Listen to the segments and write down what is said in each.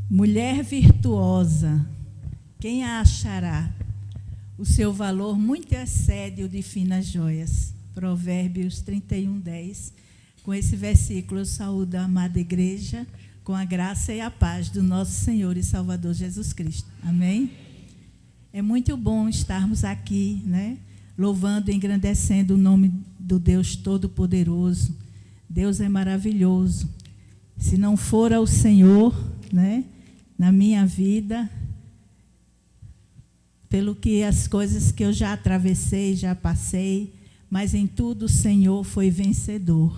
Mulher virtuosa, quem a achará? O seu valor muito excede o de finas joias. Provérbios 31:10. Com esse versículo, eu saúdo a amada igreja com a graça e a paz do nosso Senhor e Salvador Jesus Cristo. Amém? É muito bom estarmos aqui, né? Louvando e engrandecendo o nome do Deus Todo-Poderoso. Deus é maravilhoso. Se não for ao Senhor, né, na minha vida, pelo que as coisas que eu já atravessei, já passei, mas em tudo o Senhor foi vencedor.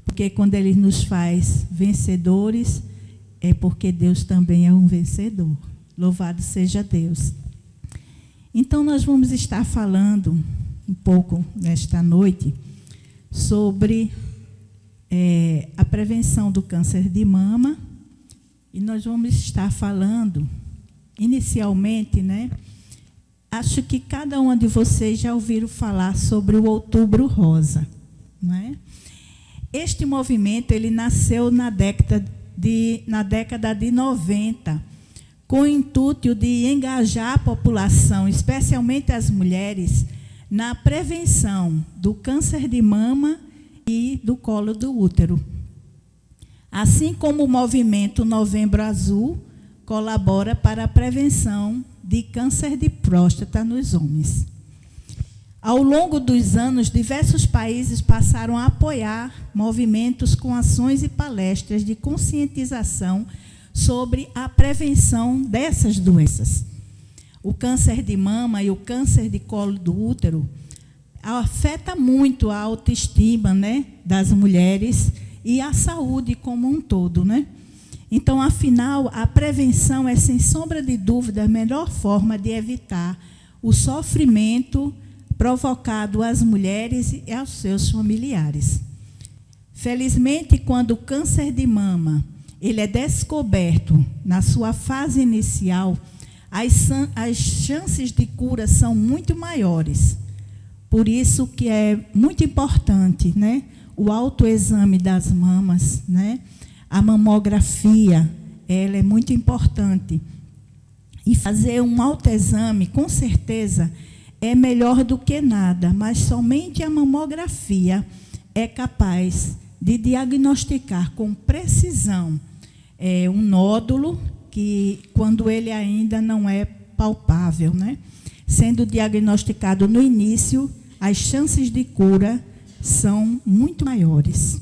Porque quando Ele nos faz vencedores, é porque Deus também é um vencedor. Louvado seja Deus. Então, nós vamos estar falando um pouco nesta noite sobre a prevenção do câncer de mama. E nós vamos estar falando, inicialmente, né? Acho que cada uma de vocês já ouviram falar sobre o Outubro Rosa, não é? Este movimento ele nasceu na década de 90, com o intuito de engajar a população, especialmente as mulheres, na prevenção do câncer de mama e do colo do útero. Assim como o movimento Novembro Azul colabora para a prevenção de câncer de próstata nos homens. Ao longo dos anos, diversos países passaram a apoiar movimentos com ações e palestras de conscientização sobre a prevenção dessas doenças. O câncer de mama e o câncer de colo do útero afeta muito a autoestima, né, das mulheres e a saúde como um todo, né? Então, afinal, a prevenção é, sem sombra de dúvida, a melhor forma de evitar o sofrimento provocado às mulheres e aos seus familiares. Felizmente, quando o câncer de mama ele é descoberto na sua fase inicial, as chances de cura são muito maiores. Por isso que é muito importante, né, o autoexame das mamas, né? A mamografia, ela é muito importante. E fazer um autoexame, com certeza, é melhor do que nada, mas somente a mamografia é capaz de diagnosticar com precisão um nódulo que, quando ele ainda não é palpável, né? Sendo diagnosticado no início, as chances de cura são muito maiores.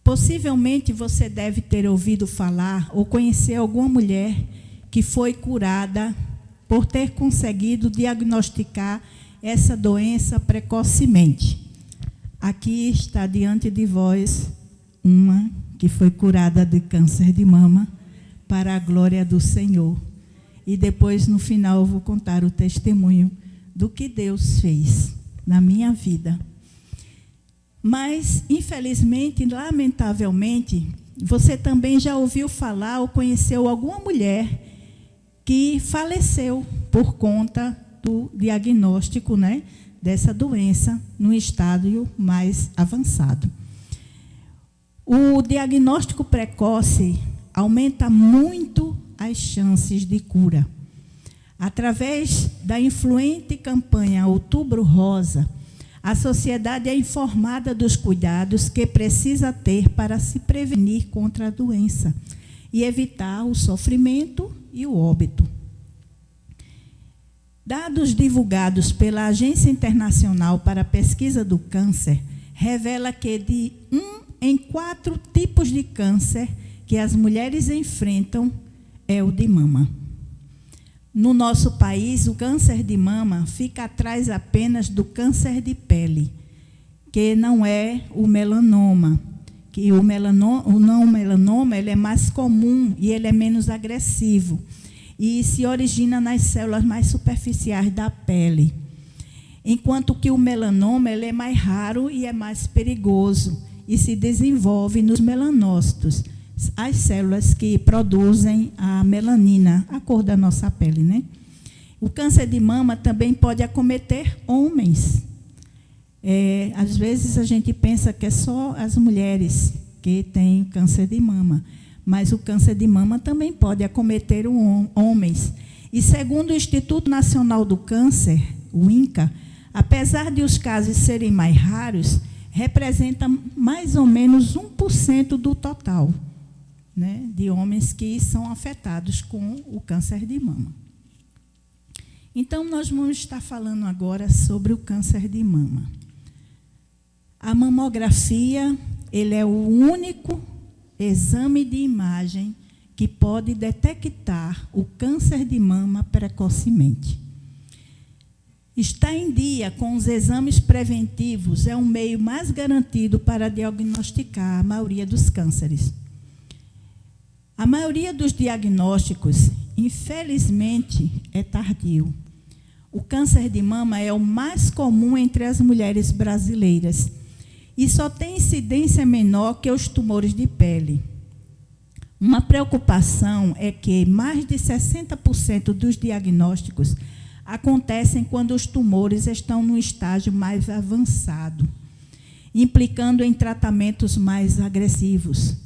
Possivelmente você deve ter ouvido falar ou conhecer alguma mulher que foi curada por ter conseguido diagnosticar essa doença precocemente. Aqui está diante de vós uma que foi curada de câncer de mama para a glória do Senhor. E depois, no final, eu vou contar o testemunho do que Deus fez na minha vida. Mas, infelizmente, lamentavelmente, você também já ouviu falar ou conheceu alguma mulher que faleceu por conta do diagnóstico, né, dessa doença no estádio mais avançado. O diagnóstico precoce aumenta muito as chances de cura. Através da influente campanha Outubro Rosa, a sociedade é informada dos cuidados que precisa ter para se prevenir contra a doença e evitar o sofrimento e o óbito. Dados divulgados pela Agência Internacional para a Pesquisa do Câncer revela que de 1 em 4 tipos de câncer que as mulheres enfrentam é o de mama. No nosso país, o câncer de mama fica atrás apenas do câncer de pele, que não é o melanoma. Que o não melanoma ele é mais comum e ele é menos agressivo e se origina nas células mais superficiais da pele. Enquanto que o melanoma ele é mais raro e é mais perigoso e se desenvolve nos melanócitos, as células que produzem a melanina, a cor da nossa pele, né? O câncer de mama também pode acometer homens. Às vezes a gente pensa que é só as mulheres que têm câncer de mama, mas o câncer de mama também pode acometer homens. E segundo o Instituto Nacional do Câncer, o INCA, apesar de os casos serem mais raros, representa mais ou menos 1% do total, né, de homens que são afetados com o câncer de mama. Então, nós vamos estar falando agora sobre o câncer de mama. A mamografia, ele é o único exame de imagem que pode detectar o câncer de mama precocemente. Estar em dia com os exames preventivos é um meio mais garantido para diagnosticar a maioria dos cânceres. A maioria dos diagnósticos, infelizmente, é tardio. O câncer de mama é o mais comum entre as mulheres brasileiras e só tem incidência menor que os tumores de pele. Uma preocupação é que mais de 60% dos diagnósticos acontecem quando os tumores estão no estágio mais avançado, implicando em tratamentos mais agressivos,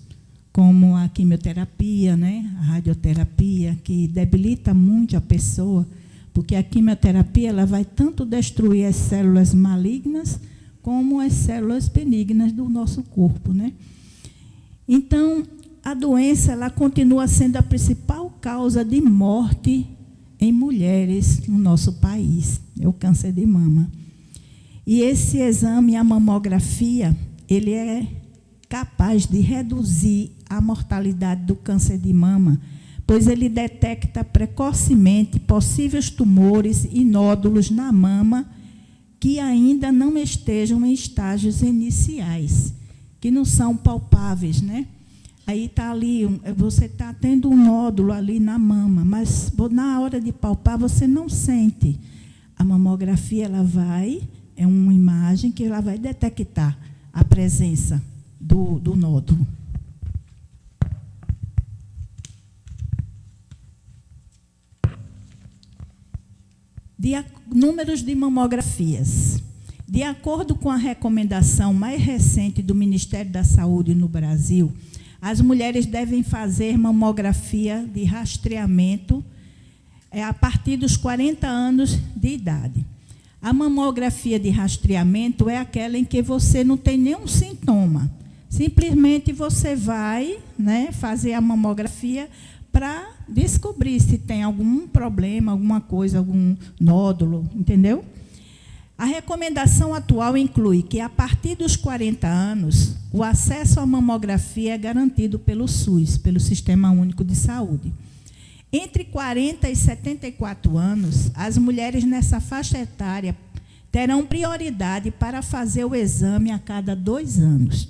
como a quimioterapia, né, a radioterapia, que debilita muito a pessoa, porque a quimioterapia ela vai tanto destruir as células malignas como as células benignas do nosso corpo, né? Então, a doença ela continua sendo a principal causa de morte em mulheres no nosso país, é o câncer de mama. E esse exame, a mamografia, ele é capaz de reduzir a mortalidade do câncer de mama, pois ele detecta precocemente possíveis tumores e nódulos na mama que ainda não estejam em estágios iniciais, que não são palpáveis, né? Aí está ali, você está tendo um nódulo ali na mama, mas na hora de palpar você não sente. A mamografia é uma imagem que ela vai detectar a presença do nódulo. Números de mamografias. De acordo com a recomendação mais recente do Ministério da Saúde no Brasil, as mulheres devem fazer mamografia de rastreamento a partir dos 40 anos de idade. A mamografia de rastreamento é aquela em que você não tem nenhum sintoma. Simplesmente você vai, né, fazer a mamografia para descobrir se tem algum problema, alguma coisa, algum nódulo, entendeu? A recomendação atual inclui que, a partir dos 40 anos, o acesso à mamografia é garantido pelo SUS, pelo Sistema Único de Saúde. Entre 40 e 74 anos, as mulheres nessa faixa etária terão prioridade para fazer o exame a cada 2 anos.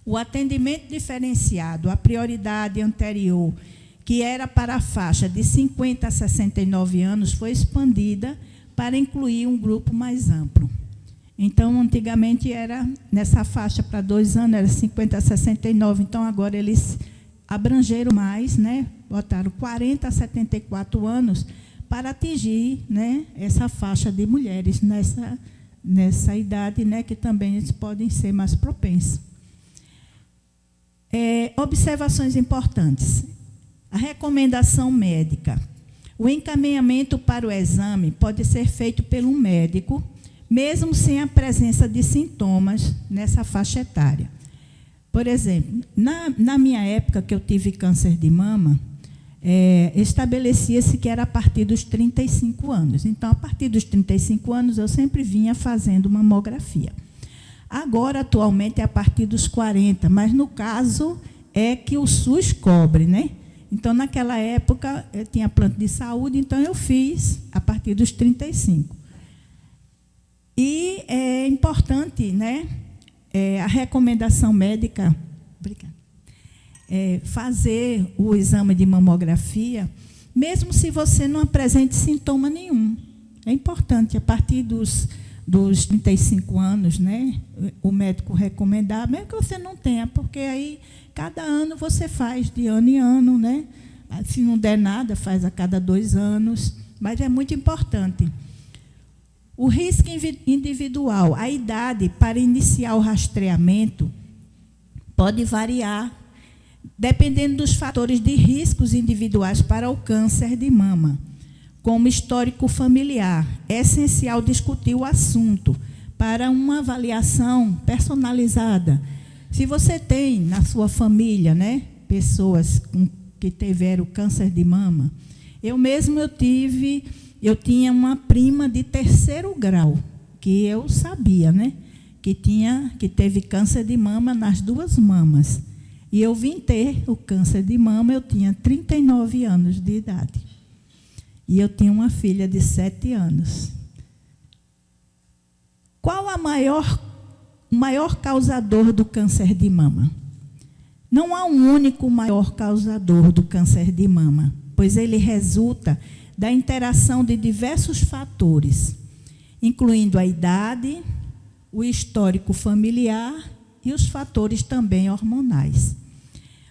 O atendimento diferenciado, a prioridade anterior, que era para a faixa de 50 a 69 anos, foi expandida para incluir um grupo mais amplo. Então, antigamente, era nessa faixa para 2 anos, era 50 a 69, então agora eles abrangeram mais, né? Botaram 40 a 74 anos para atingir, né, essa faixa de mulheres nessa idade, né, que também eles podem ser mais propensos. Observações importantes. A recomendação médica. O encaminhamento para o exame pode ser feito por um médico, mesmo sem a presença de sintomas nessa faixa etária. Por exemplo, na minha época que eu tive câncer de mama, estabelecia-se que era a partir dos 35 anos. Então, a partir dos 35 anos, eu sempre vinha fazendo mamografia. Agora, atualmente, é a partir dos 40, mas, no caso, é que o SUS cobre, né? Então, naquela época, eu tinha plano de saúde, então eu fiz a partir dos 35. E é importante, né, a recomendação médica, fazer o exame de mamografia, mesmo se você não apresente sintoma nenhum. É importante, a partir dos 35 anos, né, o médico recomendar, mesmo que você não tenha, porque aí cada ano você faz, de ano em ano, né? Se não der nada, faz a cada 2 anos, mas é muito importante. O risco individual, a idade para iniciar o rastreamento pode variar, dependendo dos fatores de riscos individuais para o câncer de mama, como histórico familiar. É essencial discutir o assunto para uma avaliação personalizada. Se você tem na sua família, né, pessoas que tiveram câncer de mama, eu tinha uma prima de 3º grau, que eu sabia, né, que teve câncer de mama nas 2 mamas. E eu vim ter o câncer de mama, eu tinha 39 anos de idade. E eu tinha uma filha de 7 anos. Qual o maior causador do câncer de mama? Não há um único maior causador do câncer de mama, pois ele resulta da interação de diversos fatores, incluindo a idade, o histórico familiar e os fatores também hormonais.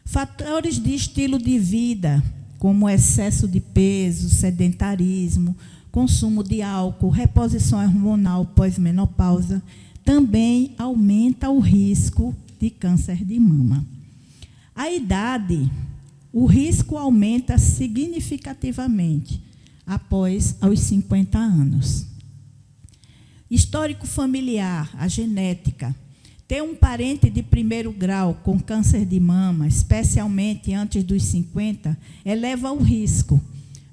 Fatores de estilo de vida, como excesso de peso, sedentarismo, consumo de álcool, reposição hormonal pós-menopausa, também aumenta o risco de câncer de mama. A idade, o risco aumenta significativamente após os 50 anos. Histórico familiar, a genética. Ter um parente de 1º grau com câncer de mama, especialmente antes dos 50, eleva o risco.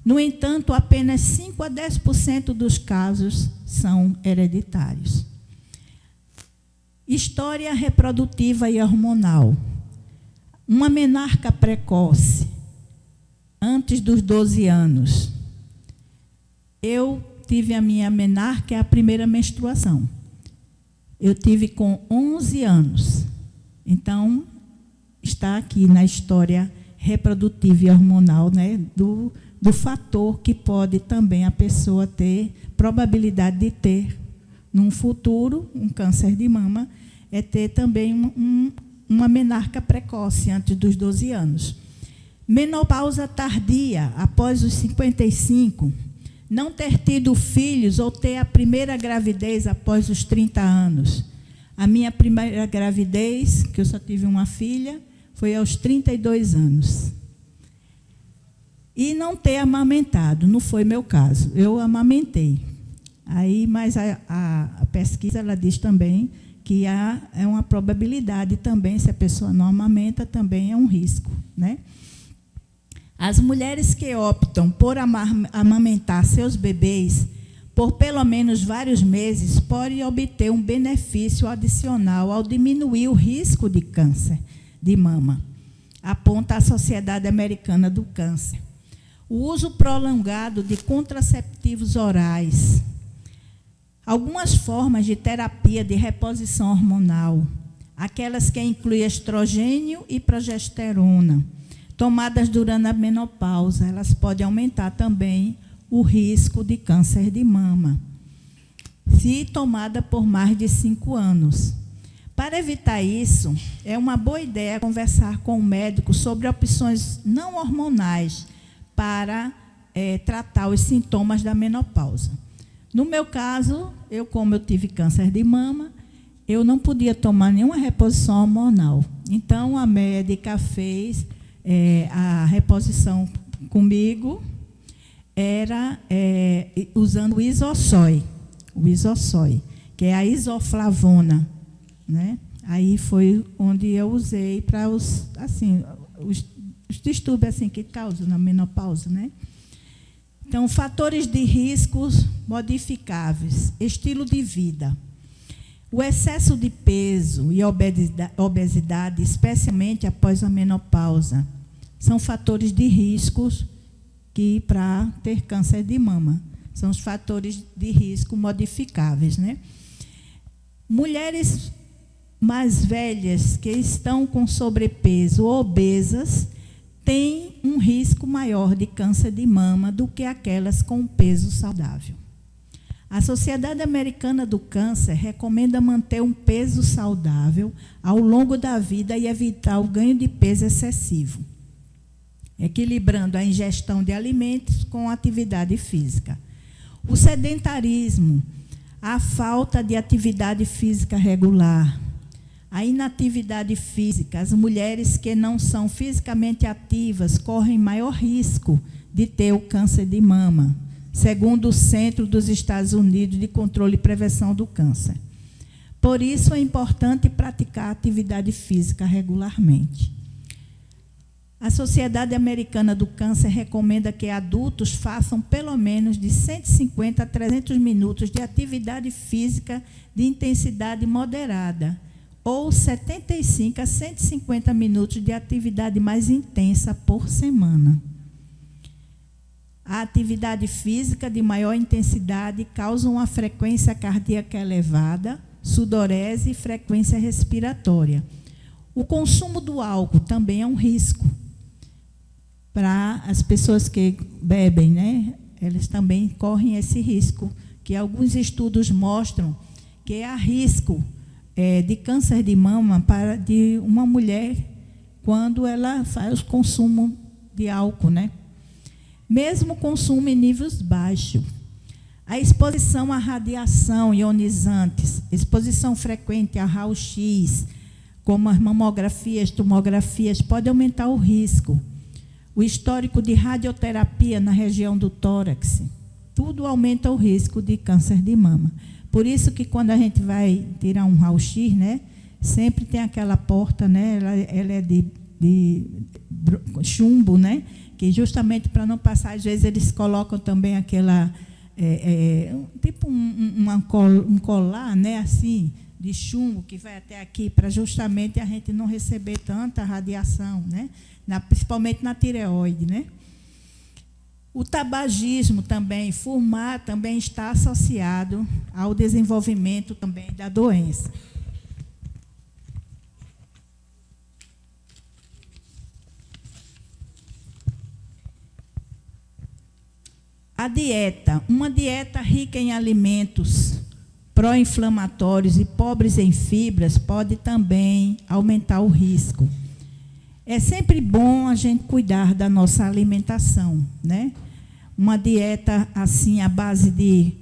No entanto, apenas 5 a 10% dos casos são hereditários. História reprodutiva e hormonal. Uma menarca precoce, antes dos 12 anos. Eu tive a minha menarca, a primeira menstruação. Eu tive com 11 anos. Então, está aqui na história reprodutiva e hormonal, né, do fator que pode também a pessoa ter, probabilidade de ter, num futuro, um câncer de mama, é ter também uma menarca precoce, antes dos 12 anos. Menopausa tardia, após os 55, não ter tido filhos ou ter a primeira gravidez após os 30 anos. A minha primeira gravidez, que eu só tive uma filha, foi aos 32 anos. E não ter amamentado, não foi meu caso. Eu amamentei. Mas a pesquisa ela diz também que é uma probabilidade também, se a pessoa não amamenta, também é um risco, né? As mulheres que optam por amamentar seus bebês por pelo menos vários meses podem obter um benefício adicional ao diminuir o risco de câncer de mama, aponta a Sociedade Americana do Câncer. O uso prolongado de contraceptivos orais. Algumas formas de terapia de reposição hormonal, aquelas que incluem estrogênio e progesterona, tomadas durante a menopausa, elas podem aumentar também o risco de câncer de mama, se tomada por mais de 5 anos. Para evitar isso, é uma boa ideia conversar com o médico sobre opções não hormonais para tratar os sintomas da menopausa. No meu caso, como eu tive câncer de mama, eu não podia tomar nenhuma reposição hormonal. Então, a médica fez a reposição comigo, era usando o Isosói, que é a isoflavona, né? Aí foi onde eu usei para os distúrbios assim, que causam na menopausa, né? Então, fatores de riscos modificáveis, estilo de vida. O excesso de peso e obesidade, especialmente após a menopausa, são fatores de riscos para ter câncer de mama. São os fatores de risco modificáveis, né? Mulheres mais velhas que estão com sobrepeso ou obesas têm um risco maior de câncer de mama do que aquelas com peso saudável. A Sociedade Americana do Câncer recomenda manter um peso saudável ao longo da vida e evitar o ganho de peso excessivo, equilibrando a ingestão de alimentos com a atividade física. O sedentarismo. A falta de atividade física regular, a inatividade física, as mulheres que não são fisicamente ativas correm maior risco de ter o câncer de mama, segundo o Centro dos Estados Unidos de Controle e Prevenção do Câncer. Por isso, é importante praticar atividade física regularmente. A Sociedade Americana do Câncer recomenda que adultos façam pelo menos de 150 a 300 minutos de atividade física de intensidade moderada, ou 75 a 150 minutos de atividade mais intensa por semana. A atividade física de maior intensidade causa uma frequência cardíaca elevada, sudorese e frequência respiratória. O consumo do álcool também é um risco para as pessoas que bebem, né? Eles também correm esse risco, que alguns estudos mostram que há risco de câncer de mama de uma mulher quando ela faz o consumo de álcool, né? Mesmo consumo em níveis baixos. A exposição à radiação ionizantes, exposição frequente a raio-x, como as mamografias, tomografias, pode aumentar o risco. O histórico de radioterapia na região do tórax, tudo aumenta o risco de câncer de mama. Por isso que quando a gente vai tirar um raio-x, né, sempre tem aquela porta, né, ela é de chumbo, né, que justamente para não passar, às vezes eles colocam também aquela, tipo um colar, né, assim, de chumbo que vai até aqui, para justamente a gente não receber tanta radiação, né, principalmente na tireoide, né? O tabagismo também, fumar também está associado ao desenvolvimento também da doença. A dieta, uma dieta rica em alimentos pró-inflamatórios e pobres em fibras pode também aumentar o risco. É sempre bom a gente cuidar da nossa alimentação, né? Uma dieta assim à base de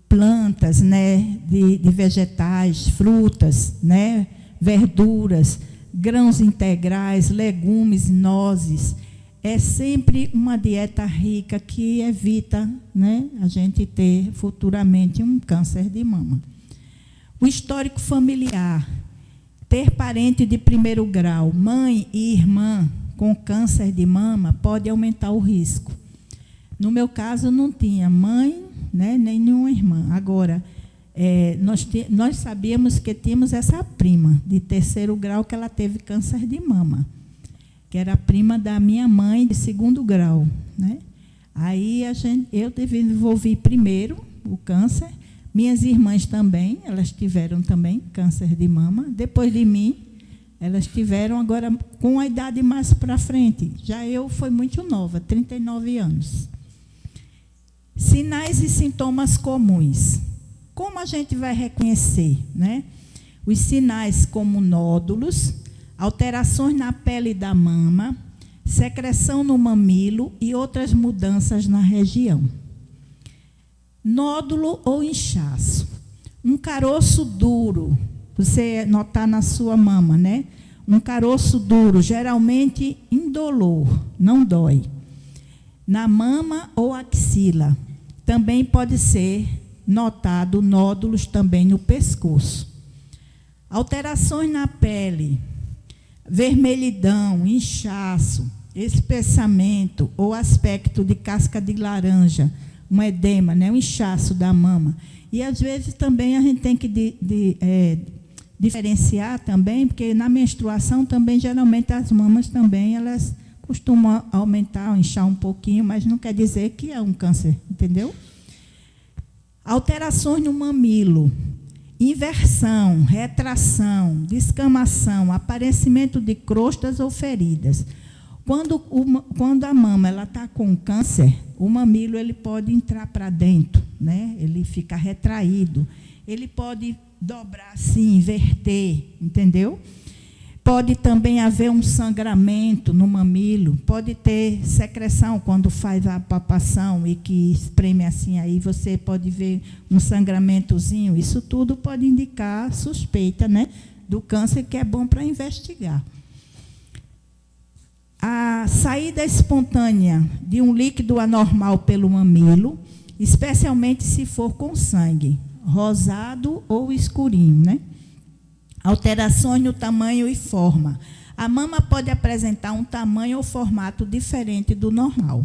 plantas, né? De vegetais, frutas, né? Verduras, grãos integrais, legumes, nozes. É sempre uma dieta rica que evita, né, a gente ter futuramente um câncer de mama. O histórico familiar. Ter parente de primeiro grau, mãe e irmã com câncer de mama pode aumentar o risco. No meu caso, não tinha mãe, né, nem nenhuma irmã. Agora, nós sabíamos que tínhamos essa prima de terceiro grau que ela teve câncer de mama, que era a prima da minha mãe de segundo grau, né? Aí eu desenvolvi primeiro o câncer. Minhas irmãs também, elas tiveram também câncer de mama. Depois de mim, elas tiveram agora com a idade mais para frente. Já eu fui muito nova, 39 anos. Sinais e sintomas comuns. Como a gente vai reconhecer, né? Os sinais como nódulos, alterações na pele da mama, secreção no mamilo e outras mudanças na região. Nódulo ou inchaço. Um caroço duro, você notar na sua mama, né? Um caroço duro, geralmente indolor, não dói. Na mama ou axila. Também pode ser notado nódulos também no pescoço. Alterações na pele, vermelhidão, inchaço, espessamento ou aspecto de casca de laranja, um edema, né, um inchaço da mama. E, às vezes, também a gente tem que diferenciar também, porque na menstruação também, geralmente, as mamas também, elas costumam aumentar, inchar um pouquinho, mas não quer dizer que é um câncer, entendeu? Alterações no mamilo, inversão, retração, descamação, aparecimento de crostas ou feridas. Quando a mama está com câncer, o mamilo ele pode entrar para dentro, né? Ele fica retraído. Ele pode dobrar assim, inverter, entendeu? Pode também haver um sangramento no mamilo, pode ter secreção quando faz a palpação e que espreme assim, aí você pode ver um sangramentozinho. Isso tudo pode indicar suspeita, né, do câncer, que é bom para investigar. A saída espontânea de um líquido anormal pelo mamilo, especialmente se for com sangue, rosado ou escurinho, né? Alterações no tamanho e forma. A mama pode apresentar um tamanho ou formato diferente do normal.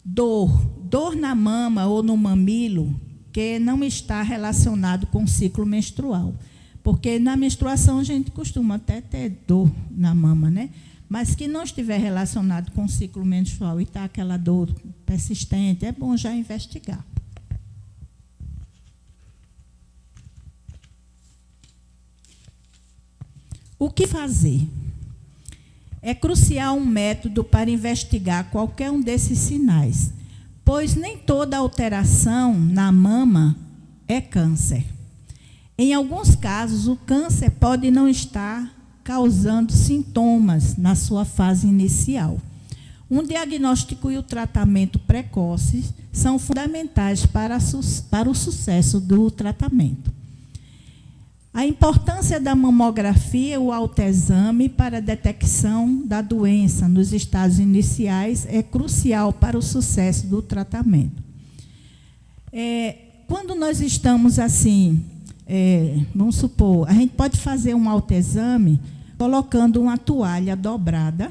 Dor na mama ou no mamilo, que não está relacionado com o ciclo menstrual. Porque na menstruação a gente costuma até ter dor na mama, né? Mas que não estiver relacionado com o ciclo menstrual e está aquela dor persistente, é bom já investigar. O que fazer? É crucial um método para investigar qualquer um desses sinais, pois nem toda alteração na mama é câncer. Em alguns casos, o câncer pode não estar causando sintomas na sua fase inicial. Um diagnóstico e o tratamento precoces são fundamentais para o sucesso do tratamento. A importância da mamografia, o autoexame para a detecção da doença nos estágios iniciais é crucial para o sucesso do tratamento. Quando nós estamos assim, vamos supor, a gente pode fazer um autoexame colocando uma toalha dobrada,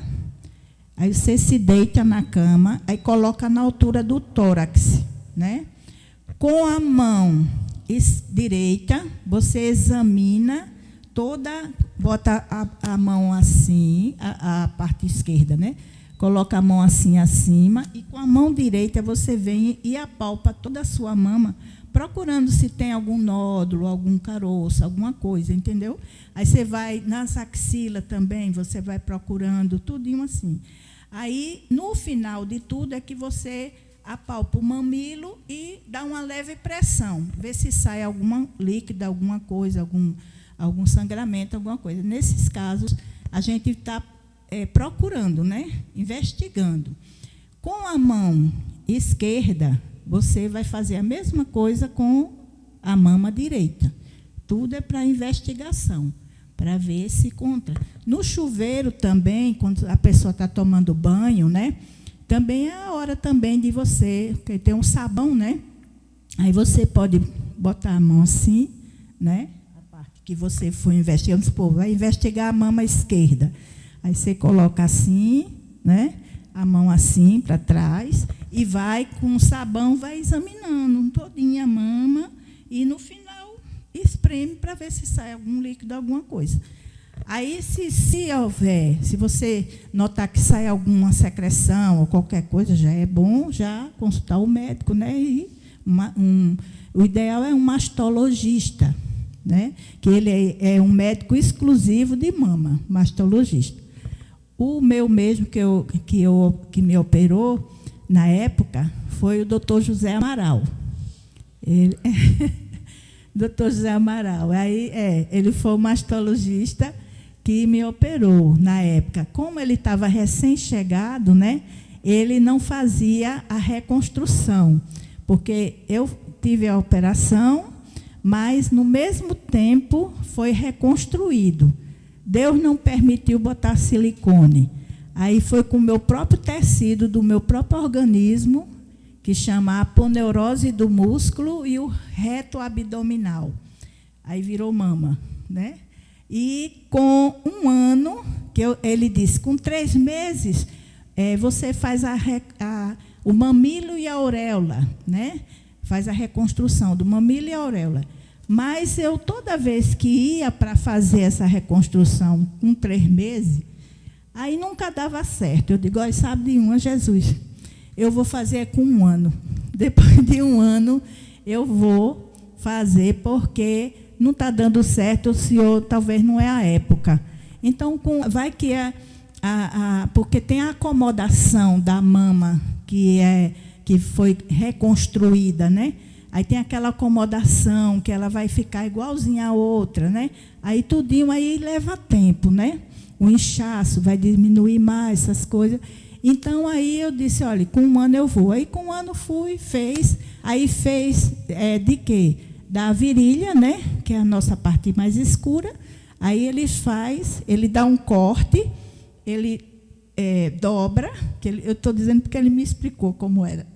aí você se deita na cama, aí coloca na altura do tórax, né? Com a mão direita, você examina bota a mão assim, a parte esquerda, né? Coloca a mão assim acima e com a mão direita você vem e apalpa toda a sua mama, procurando se tem algum nódulo, algum caroço, alguma coisa, entendeu? Aí você vai nas axilas também, você vai procurando tudinho assim. Aí, no final de tudo, é que você apalpa o mamilo e dá uma leve pressão, vê se sai alguma líquida, alguma coisa, algum sangramento, alguma coisa. Nesses casos, a gente está procurando, né? Investigando. Com a mão esquerda, você vai fazer a mesma coisa com a mama direita. Tudo é para investigação, para ver se encontra. No chuveiro também, quando a pessoa está tomando banho, né? Também é a hora também de você, porque tem um sabão, né? Aí você pode botar a mão assim, né? A parte que você for investigando, vai investigar a mama esquerda. Aí você coloca assim, né? A mão assim para trás e vai com o sabão, vai examinando todinha a mama e no final espreme para ver se sai algum líquido, alguma coisa. Aí, se você notar que sai alguma secreção ou qualquer coisa, já é bom já consultar o médico, né? E o ideal é um mastologista, né? Que ele é um médico exclusivo de mama, mastologista. O meu mesmo, que me operou, na época, foi o doutor José Amaral. Doutor José Amaral. Aí, ele foi o mastologista que me operou na época. Como ele estava recém-chegado, né, ele não fazia a reconstrução, porque eu tive a operação, mas, no mesmo tempo, foi reconstruído. Deus não permitiu botar silicone. Aí foi com o meu próprio tecido, do meu próprio organismo, que chama a aponeurose do músculo e o reto abdominal. Aí virou mama, né? E com 1 ano, ele disse, com 3 meses, você faz o mamilo e a auréola, né? Faz a reconstrução do mamilo e a auréola. Mas eu, toda vez que ia para fazer essa reconstrução com 3 meses, aí nunca dava certo. Eu digo, olha, sabe de uma, Jesus, eu vou fazer com 1 ano. Depois de 1 ano, eu vou fazer, porque não está dando certo, o senhor talvez não é a época. Então, vai que porque tem a acomodação da mama que foi reconstruída, né? Aí tem aquela acomodação, que ela vai ficar igualzinha a outra, né? Aí tudinho aí leva tempo, né? O inchaço vai diminuir mais, essas coisas. Então, aí eu disse, olha, com 1 ano eu vou. Aí, com 1 ano, fui, fez. Aí, fez de quê? Da virilha, né? Que é a nossa parte mais escura. Aí, ele dá um corte, ele dobra, eu estou dizendo porque ele me explicou como era.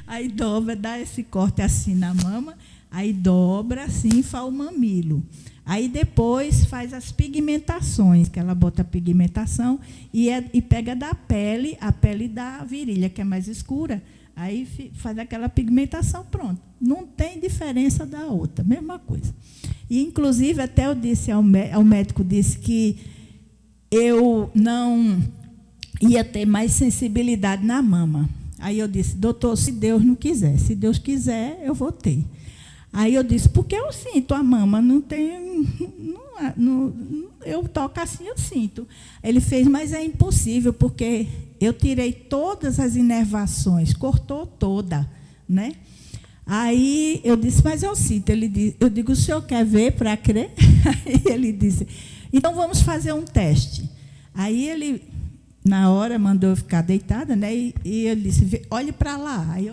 Aí, dobra, dá esse corte assim na mama, aí dobra assim, faz o mamilo. Aí depois faz as pigmentações, que ela bota a pigmentação e pega da pele, a pele da virilha, que é mais escura, aí faz aquela pigmentação, pronto. Não tem diferença da outra, mesma coisa. E, inclusive, até eu disse ao médico, disse que eu não ia ter mais sensibilidade na mama. Aí eu disse, doutor, se Deus não quiser, se Deus quiser, eu vou ter. Aí eu disse, porque eu sinto a mama, eu toco assim, eu sinto. Ele fez, mas é impossível, porque eu tirei todas as inervações, cortou toda, né? Aí eu disse, mas eu sinto. Eu digo, o senhor quer ver para crer? Aí ele disse, então vamos fazer um teste. Aí ele, na hora, mandou eu ficar deitada, né? E ele disse, olhe para lá. Aí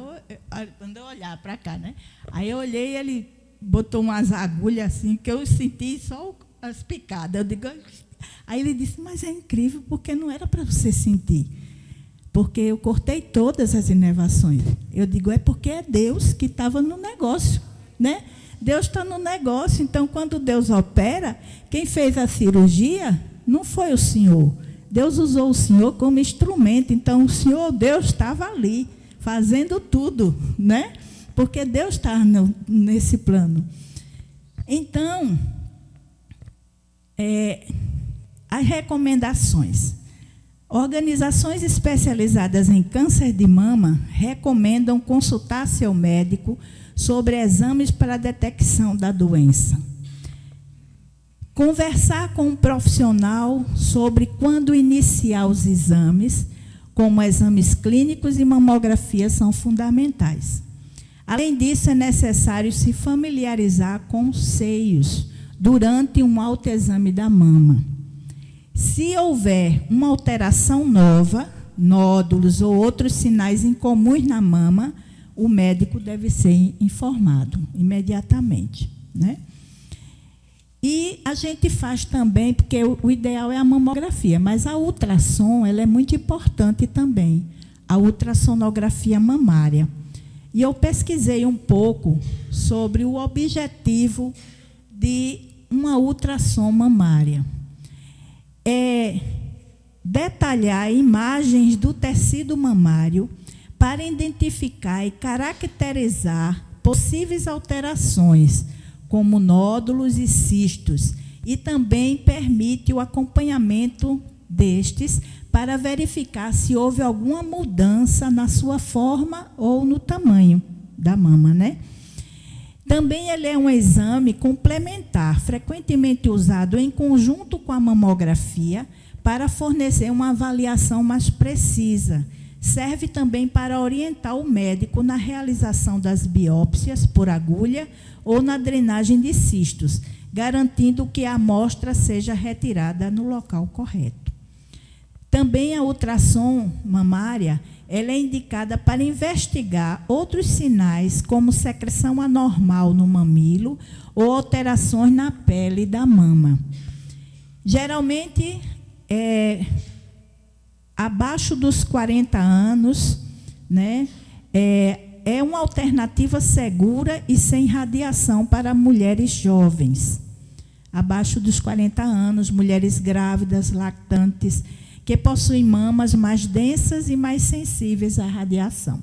quando eu olhar para cá, né? Aí eu olhei, ele botou umas agulhas assim, que eu senti só as picadas. Eu digo, aí ele disse, mas é incrível, porque não era para você sentir. Porque eu cortei todas as inervações. Eu digo, é porque é Deus que estava no negócio, né? Deus está no negócio, então, quando Deus opera, quem fez a cirurgia não foi o Senhor. Deus usou o Senhor como instrumento, então o Senhor, Deus, estava ali, fazendo tudo, né? Porque Deus está nesse plano. Então, as recomendações. Organizações especializadas em câncer de mama recomendam consultar seu médico sobre exames para a detecção da doença. Conversar com um profissional sobre quando iniciar os exames, como exames clínicos e mamografia, são fundamentais. Além disso, é necessário se familiarizar com os seios durante um autoexame da mama. Se houver uma alteração nova, nódulos ou outros sinais incomuns na mama, o médico deve ser informado imediatamente, né? E a gente faz também, porque o ideal é a mamografia, mas a ultrassom, ela é muito importante também, a ultrassonografia mamária. E eu pesquisei um pouco sobre o objetivo de uma ultrassom mamária. É detalhar imagens do tecido mamário para identificar e caracterizar possíveis alterações, como nódulos e cistos, e também permite o acompanhamento destes para verificar se houve alguma mudança na sua forma ou no tamanho da mama, né? Também ele é um exame complementar, frequentemente usado em conjunto com a mamografia, para fornecer uma avaliação mais precisa. Serve também para orientar o médico na realização das biópsias por agulha ou na drenagem de cistos, garantindo que a amostra seja retirada no local correto. Também a ultrassom mamária, ela é indicada para investigar outros sinais, como secreção anormal no mamilo ou alterações na pele da mama. Geralmente, abaixo dos 40 anos, né, é uma alternativa segura e sem radiação para mulheres jovens. Abaixo dos 40 anos, mulheres grávidas, lactantes, que possuem mamas mais densas e mais sensíveis à radiação.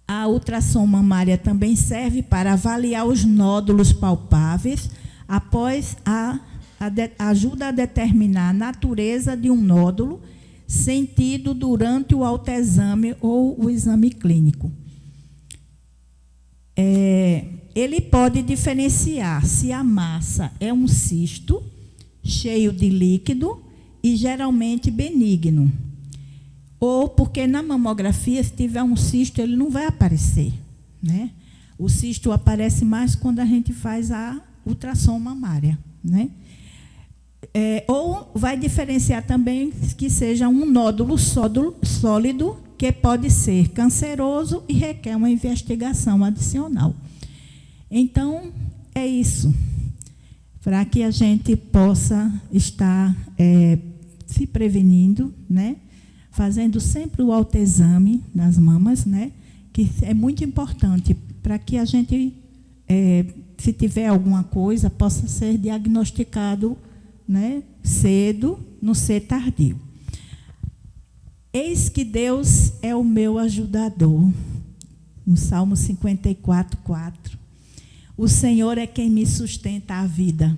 A ultrassom mamária também serve para avaliar os nódulos palpáveis, após ajuda a determinar a natureza de um nódulo, sentido durante o autoexame ou o exame clínico. Ele pode diferenciar se a massa é um cisto, cheio de líquido, e geralmente benigno, Ou porque na mamografia, se tiver um cisto, ele não vai aparecer, né? O cisto aparece mais quando a gente faz a ultrassom mamária, né? Ou vai diferenciar também que seja um nódulo sólido, que pode ser canceroso e requer uma investigação adicional. Então, é isso, para que a gente possa estar se prevenindo, né? Fazendo sempre o autoexame das mamas, né? Que é muito importante para que a gente, se tiver alguma coisa, possa ser diagnosticado, né, cedo, não ser tardio. Eis que Deus é o meu ajudador. No Salmo 54, 4. O Senhor é quem me sustenta a vida.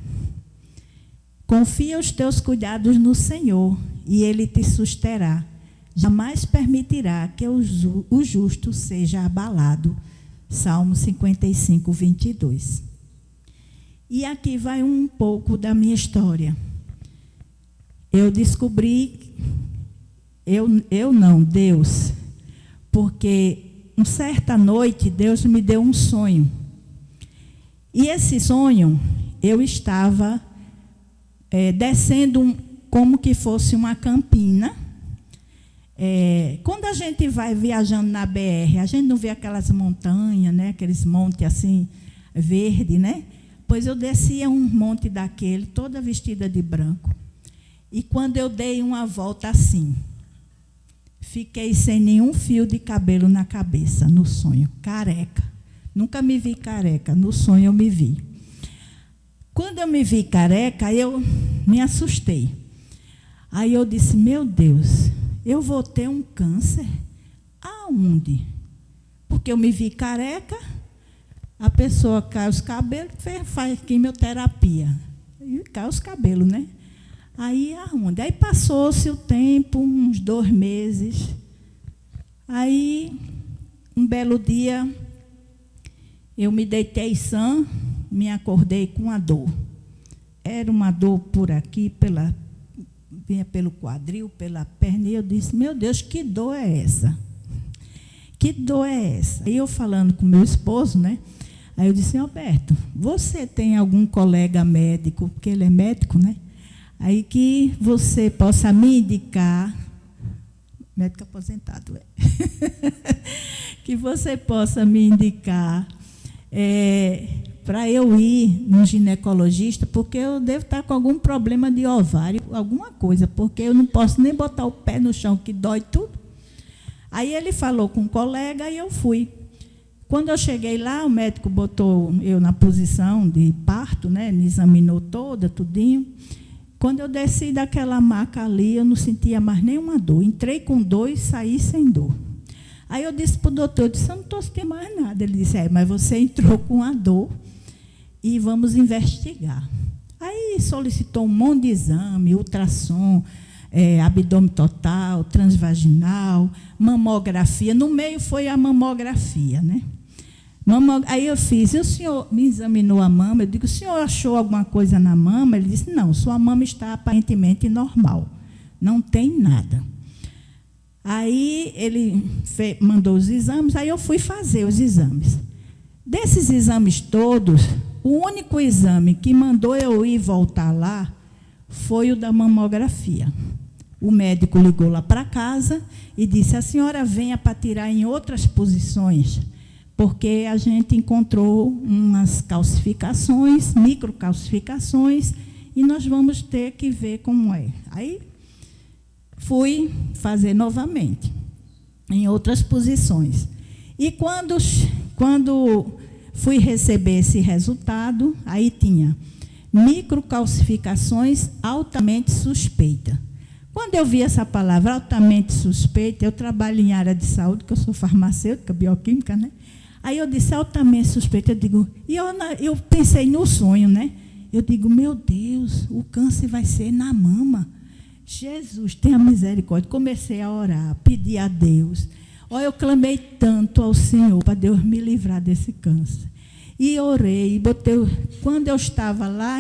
Confia os teus cuidados no Senhor, e Ele te susterá. Jamais permitirá que o justo seja abalado. Salmo 55, 22. E aqui vai um pouco da minha história. Eu descobri, Deus, porque uma certa noite Deus me deu um sonho. E esse sonho, eu estava descendo como que fosse uma campina. Quando a gente vai viajando na BR, a gente não vê aquelas montanhas, né? Aqueles montes assim, verde, né? Pois eu descia um monte daquele, toda vestida de branco. E quando eu dei uma volta assim, fiquei sem nenhum fio de cabelo na cabeça, no sonho, careca. Nunca me vi careca, no sonho eu me vi. Quando eu me vi careca, eu me assustei. Aí eu disse, meu Deus, eu vou ter um câncer? Aonde? Porque eu me vi careca, a pessoa cai os cabelos, faz quimioterapia. E cai os cabelos, né? Aí aonde? Aí passou-se o tempo, uns 2 meses. Aí, um belo dia, eu me deitei sã, me acordei com a dor. Era uma dor por aqui, vinha pelo quadril, pela perna, e eu disse, meu Deus, que dor é essa? Que dor é essa? Aí eu falando com meu esposo, né? Aí eu disse, Alberto, você tem algum colega médico, porque ele é médico, né? Aí que você possa me indicar, médico aposentado, que você possa me indicar para eu ir no ginecologista, porque eu devo estar com algum problema de ovário, alguma coisa, porque eu não posso nem botar o pé no chão, que dói tudo. Aí ele falou com um colega e eu fui. Quando eu cheguei lá, o médico botou eu na posição de parto, né? Me examinou toda, tudinho. Quando eu desci daquela maca ali, eu não sentia mais nenhuma dor. Entrei com dor e saí sem dor. Aí eu disse para o doutor, eu disse, eu não estou sentindo mais nada. Ele disse, mas você entrou com a dor e vamos investigar. Aí solicitou um monte de exame, ultrassom, abdômen total, transvaginal, mamografia. No meio foi a mamografia, né? Aí eu fiz, e o senhor me examinou a mama, eu digo, o senhor achou alguma coisa na mama? Ele disse, não, sua mama está aparentemente normal, não tem nada. Aí ele mandou os exames, aí eu fui fazer os exames. Desses exames todos, o único exame que mandou eu ir voltar lá foi o da mamografia. O médico ligou lá para casa e disse, a senhora venha para tirar em outras posições, porque a gente encontrou umas calcificações, microcalcificações, e nós vamos ter que ver como é. Aí fui fazer novamente, em outras posições. E quando fui receber esse resultado, aí tinha microcalcificações altamente suspeita. Quando eu vi essa palavra, altamente suspeita, eu trabalho em área de saúde, que eu sou farmacêutica, bioquímica, né? Aí eu disse, altamente suspeita, eu digo, e eu pensei no sonho, né? Eu digo, meu Deus, o câncer vai ser na mama. Jesus, tenha misericórdia. Comecei a orar, pedir a Deus. Olha, eu clamei tanto ao Senhor para Deus me livrar desse câncer. E orei, quando eu estava lá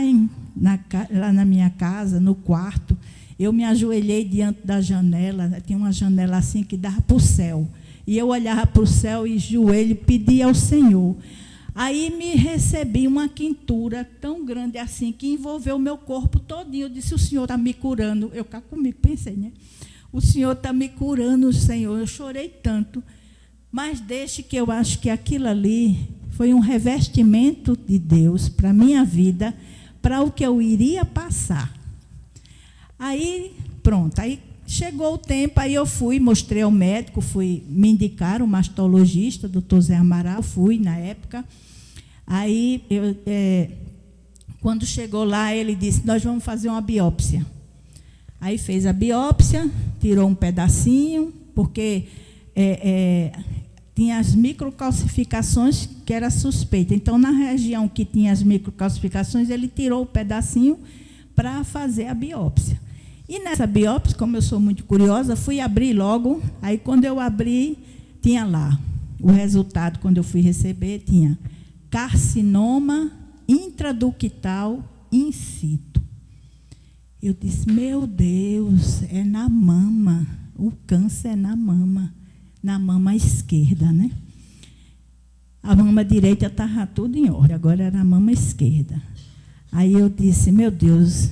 na minha casa, no quarto, Eu me ajoelhei diante da janela, tinha uma janela assim que dava para o céu. E eu olhava para o céu e joelho pedia ao Senhor. Aí me recebi uma quentura tão grande assim, que envolveu o meu corpo todinho. Eu disse, o Senhor está me curando. Eu cá comigo pensei, né? O Senhor está me curando, Senhor. Eu chorei tanto. Mas deixe que eu acho que aquilo ali foi um revestimento de Deus para a minha vida, para o que eu iria passar. Aí, pronto, aí chegou o tempo, aí eu fui, mostrei ao médico, me indicaram, o mastologista, doutor Zé Amaral, fui na época. Aí, quando chegou lá, ele disse, nós vamos fazer uma biópsia. Aí fez a biópsia, tirou um pedacinho, porque tinha as microcalcificações que era suspeita. Então, na região que tinha as microcalcificações, ele tirou o pedacinho para fazer a biópsia. E nessa biópsia, como eu sou muito curiosa, fui abrir logo. Aí, quando eu abri, tinha lá o resultado. Quando eu fui receber, tinha carcinoma intraductal in situ. Eu disse, meu Deus, é na mama. O câncer é na mama esquerda, né? A mama direita estava tudo em ordem, agora era a mama esquerda. Aí eu disse, meu Deus,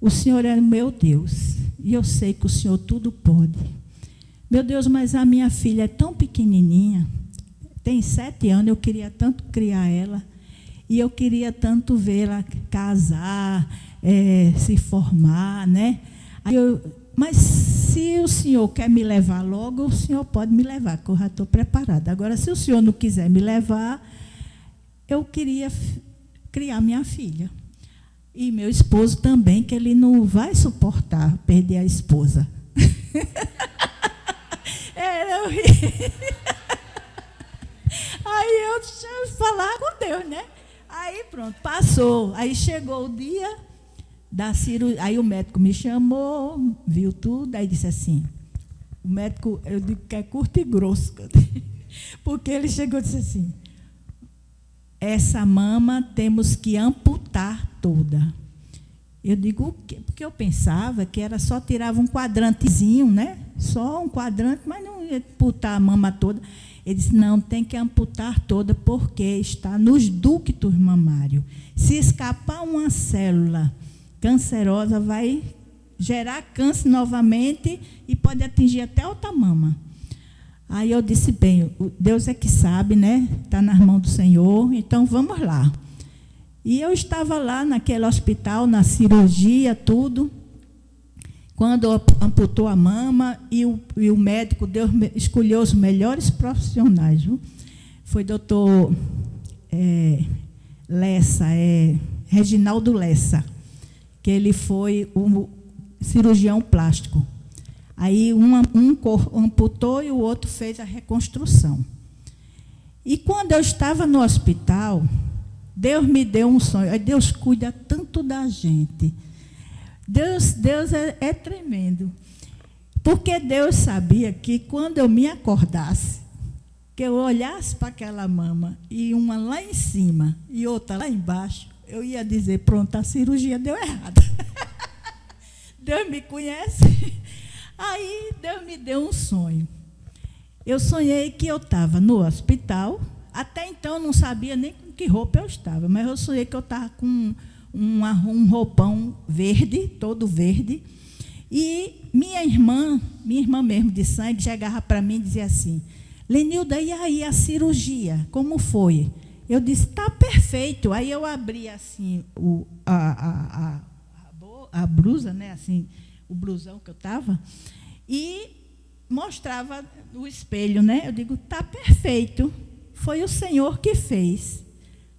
o Senhor é meu Deus, e eu sei que o Senhor tudo pode. Meu Deus, mas a minha filha é tão pequenininha, tem 7 anos, eu queria tanto criar ela, e eu queria tanto vê-la casar, se formar, né? Aí mas se o Senhor quer me levar logo, o Senhor pode me levar, que eu já estou preparada. Agora, se o Senhor não quiser me levar, eu queria criar minha filha. E meu esposo também, que ele não vai suportar perder a esposa. Eu ri. Aí eu tinha que falar com Deus, né? Aí pronto, passou. Aí chegou o dia da cirurgia. Aí o médico me chamou, viu tudo, aí disse assim, o médico, eu digo que é curto e grosso, porque ele chegou e disse assim, essa mama temos que amputar toda. Eu digo o quê? Porque eu pensava que era só tirava um quadrantezinho, né? Só um quadrante, mas não ia amputar a mama toda. Ele disse, não, tem que amputar toda, porque está nos ductos mamários. Se escapar uma célula cancerosa, vai gerar câncer novamente e pode atingir até outra mama. Aí eu disse, bem, Deus é que sabe, né? Está nas mãos do Senhor, então vamos lá. E eu estava lá naquele hospital, na cirurgia, tudo. Quando amputou a mama, e o médico Deus escolheu os melhores profissionais. Viu? Foi doutor Lessa, Reginaldo Lessa, que ele foi um cirurgião plástico. Aí um amputou e o outro fez a reconstrução. E quando eu estava no hospital, Deus me deu um sonho. Deus cuida tanto da gente. Deus é tremendo. Porque Deus sabia que quando eu me acordasse, que eu olhasse para aquela mama, e uma lá em cima e outra lá embaixo, eu ia dizer, pronto, a cirurgia deu errado. Deus me conhece. Aí Deus me deu um sonho. Eu sonhei que eu estava no hospital. Até então eu não sabia nem com que roupa eu estava, mas eu sonhei que eu estava com um roupão verde, todo verde. E minha irmã mesmo de sangue, chegava para mim e dizia assim, Lenilda, e aí a cirurgia, como foi? Eu disse, está perfeito. Aí eu abri assim a blusa, né, assim, o blusão que eu estava, e mostrava o espelho, né? Eu digo, está perfeito. Foi o Senhor que fez.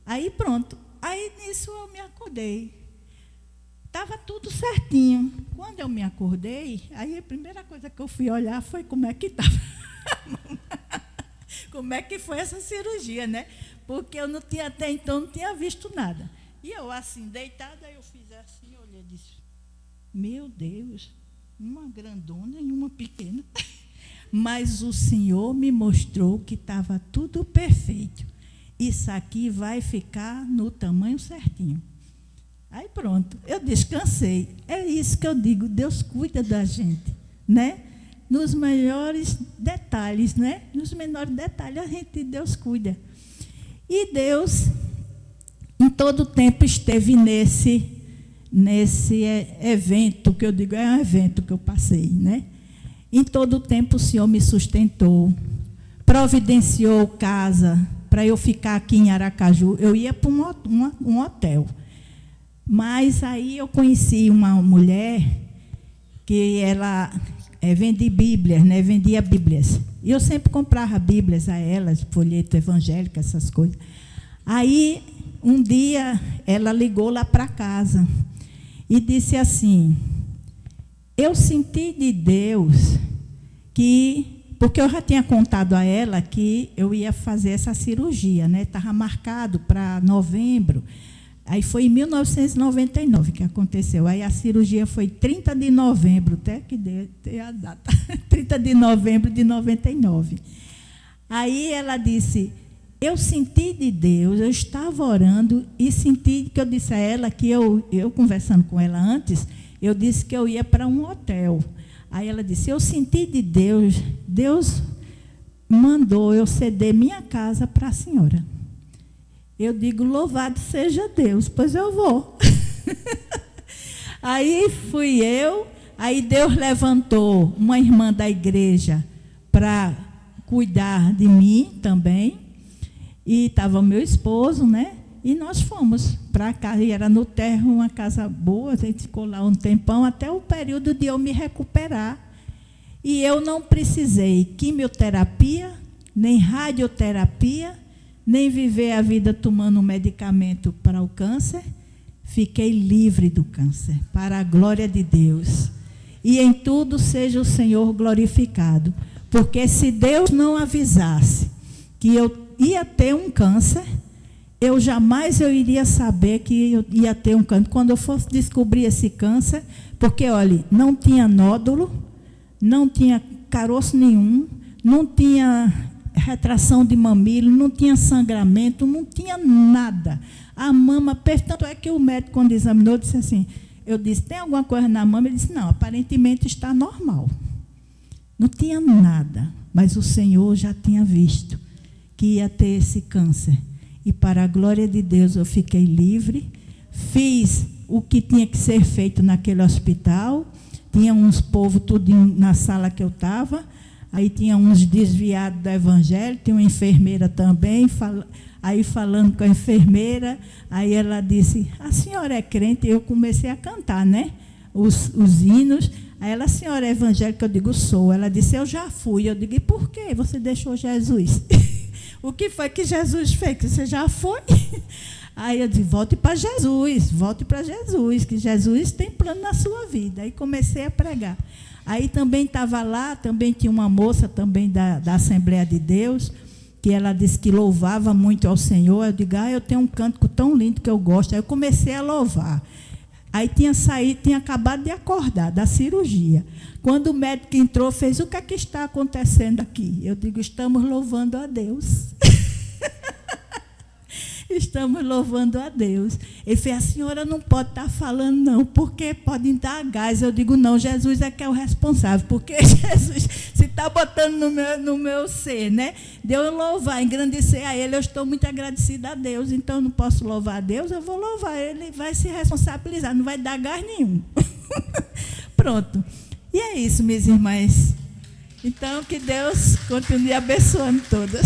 Aí pronto. Aí nisso eu me acordei. Estava tudo certinho. Quando eu me acordei, aí a primeira coisa que eu fui olhar foi como é que estava. Como é que foi essa cirurgia, né? Porque eu não tinha, até então, não tinha visto nada. E eu assim, deitada, eu fiz assim, olhei e disse, meu Deus, uma grandona e uma pequena. Mas o Senhor me mostrou que estava tudo perfeito. Isso aqui vai ficar no tamanho certinho. Aí pronto, eu descansei. É isso que eu digo, Deus cuida da gente, né? Nos maiores detalhes, né? Nos menores detalhes, Deus cuida. E Deus, em todo tempo, esteve nesse evento, que eu digo, é um evento que eu passei, né? Em todo tempo o Senhor me sustentou, providenciou casa para eu ficar aqui em Aracaju. Eu ia para um hotel. Mas aí eu conheci uma mulher que ela vendia Bíblias, né? Vendia Bíblias. E eu sempre comprava Bíblias a elas, folheto evangélico, essas coisas. Aí, um dia, ela ligou lá para casa e disse assim: eu senti de Deus que... Porque eu já tinha contado a ela que eu ia fazer essa cirurgia, né? Estava marcado para novembro. Aí foi em 1999 que aconteceu. Aí a cirurgia foi 30 de novembro, até que deu a data, 30 de novembro de 99. Aí ela disse, eu senti de Deus, eu estava orando e senti que eu disse a ela que eu conversando com ela antes, eu disse que eu ia para um hotel. Aí ela disse, eu senti de Deus, Deus mandou eu ceder minha casa para a senhora. Eu digo, louvado seja Deus, pois eu vou. Aí fui eu, aí Deus levantou uma irmã da igreja para cuidar de mim também, e estava o meu esposo, né? E nós fomos para casa, e era no térreo, uma casa boa, a gente ficou lá um tempão, até o período de eu me recuperar. E eu não precisei quimioterapia, nem radioterapia, nem viver a vida tomando um medicamento para o câncer. Fiquei livre do câncer, para a glória de Deus. E em tudo seja o Senhor glorificado. Porque se Deus não avisasse que eu ia ter um câncer, eu jamais iria saber que eu ia ter um câncer. Quando eu fosse descobrir esse câncer, porque, olha, não tinha nódulo, não tinha caroço nenhum, não tinha retração de mamilo, não tinha sangramento, não tinha nada. A mama, tanto é que o médico, quando examinou, disse assim, eu disse, tem alguma coisa na mama? Ele disse, não, aparentemente está normal. Não tinha nada, mas o Senhor já tinha visto que ia ter esse câncer. E para a glória de Deus eu fiquei livre, fiz o que tinha que ser feito naquele hospital, tinha uns povos tudo na sala que eu estava, aí tinha uns desviados do evangelho, tinha uma enfermeira também, aí falando com a enfermeira, aí ela disse, a senhora é crente? Eu comecei a cantar, né? Os hinos. Aí ela, a senhora é evangélica? Eu digo, sou. Ela disse, eu já fui. Eu digo, e por que você deixou Jesus? O que foi que Jesus fez? Que você já foi? Aí eu disse, volte para Jesus, que Jesus tem plano na sua vida. Aí comecei a pregar. Aí também estava lá, também tinha uma moça também da Assembleia de Deus, que ela disse que louvava muito ao Senhor. Eu digo, eu tenho um cântico tão lindo que eu gosto. Aí eu comecei a louvar. Aí tinha acabado de acordar da cirurgia. Quando o médico entrou, fez, o que é que está acontecendo aqui? Eu digo, estamos louvando a Deus. Estamos louvando a Deus. Ele fez, a senhora não pode estar falando não, porque podem dar gás. Eu digo, não, Jesus é que é o responsável, porque Jesus, se está botando no meu ser, né? De eu louvar, engrandecer a Ele, eu estou muito agradecida a Deus, então eu não posso louvar a Deus, eu vou louvar, Ele vai se responsabilizar, não vai dar gás nenhum. Pronto. E é isso, minhas irmãs. Então, que Deus continue abençoando todas.